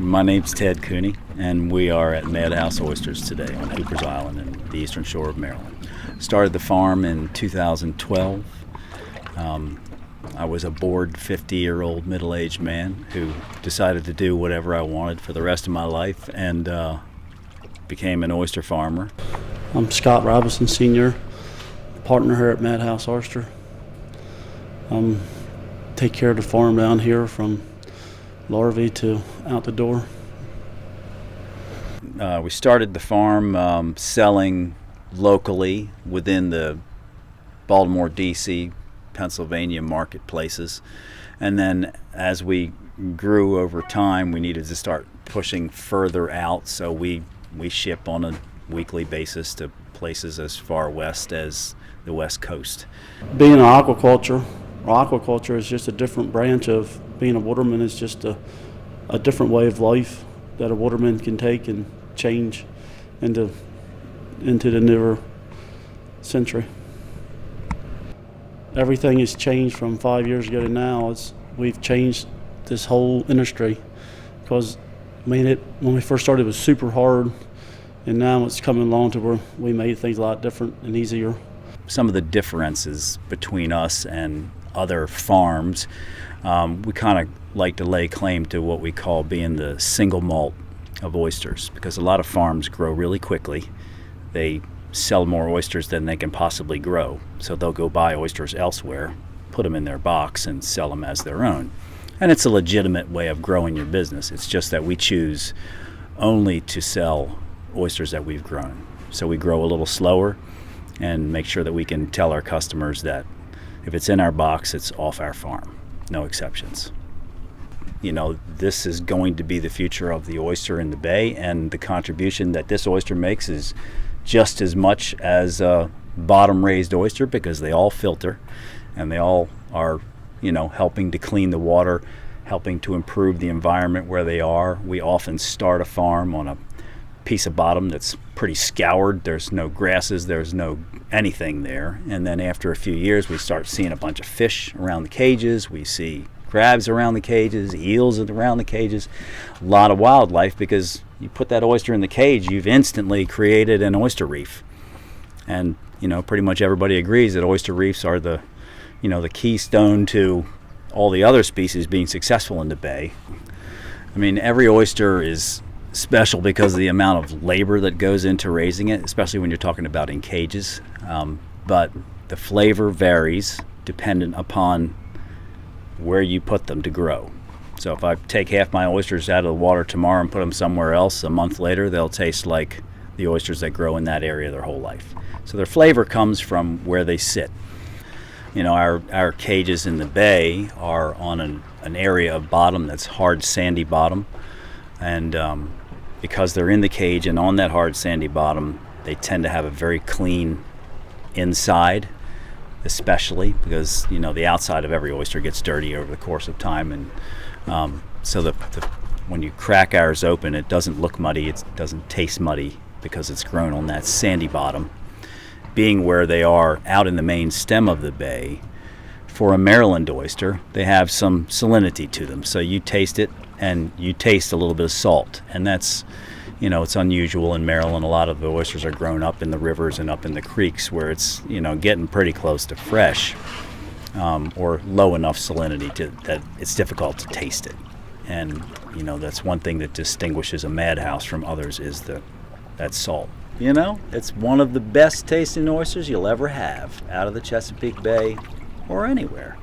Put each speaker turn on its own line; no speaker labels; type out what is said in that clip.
My name's Ted Cooney, and we are at House Oysters today on Hooper's Island in the eastern shore of Maryland. Started the farm in 2012. I was a bored 50-year-old middle-aged man who decided to do whatever I wanted for the rest of my life and became an oyster farmer.
I'm Scott Robinson, Sr., partner here at House Oyster. Take care of the farm down here from larvae to out the door.
We started the farm selling locally within the Baltimore, D.C., Pennsylvania marketplaces, and then as we grew over time, we needed to start pushing further out, so we ship on a weekly basis to places as far west as the West Coast.
Being an aquaculture is just a different branch of being a waterman. Is just a different way of life that a waterman can take and change into the newer century. Everything has changed from 5 years ago to now. We've changed this whole industry because when we first started it was super hard, and now it's coming along to where we made things a lot different and easier.
Some of the differences between us and other farms, we kind of like to lay claim to what we call being the single malt of oysters, because a lot of farms grow really quickly. They sell more oysters than they can possibly grow, so they'll go buy oysters elsewhere, put them in their box, and sell them as their own. And it's a legitimate way of growing your business. It's just that we choose only to sell oysters that we've grown. So we grow a little slower and make sure that we can tell our customers that if it's in our box, it's off our farm, no exceptions. You know, this is going to be the future of the oyster in the bay, and the contribution that this oyster makes is just as much as a bottom raised oyster, because they all filter and they all are, helping to clean the water, helping to improve the environment where they are. We often start a farm on a piece of bottom that's pretty scoured. There's no grasses, there's no anything there. And then after a few years, we start seeing a bunch of fish around the cages. We see crabs around the cages, eels around the cages, a lot of wildlife, because you put that oyster in the cage, you've instantly created an oyster reef. And, pretty much everybody agrees that oyster reefs are the keystone to all the other species being successful in the bay. I mean, every oyster is special because of the amount of labor that goes into raising it, especially when you're talking about in cages. But the flavor varies dependent upon where you put them to grow. So if I take half my oysters out of the water tomorrow and put them somewhere else, a month later they'll taste like the oysters that grow in that area their whole life. So their flavor comes from where they sit. Our cages in the bay are on an area of bottom that's hard sandy bottom, and because they're in the cage and on that hard sandy bottom, they tend to have a very clean inside, especially because the outside of every oyster gets dirty over the course of time, and so when you crack ours open, it doesn't look muddy, it doesn't taste muddy, because it's grown on that sandy bottom. Being where they are out in the main stem of the bay, for a Maryland oyster, they have some salinity to them, so you taste it and you taste a little bit of salt, and that's it's unusual in Maryland. A lot of the oysters are grown up in the rivers and up in the creeks where it's getting pretty close to fresh, or low enough salinity that it's difficult to taste it. And that's one thing that distinguishes a madhouse from others, is that salt. It's one of the best tasting oysters you'll ever have out of the Chesapeake Bay or anywhere.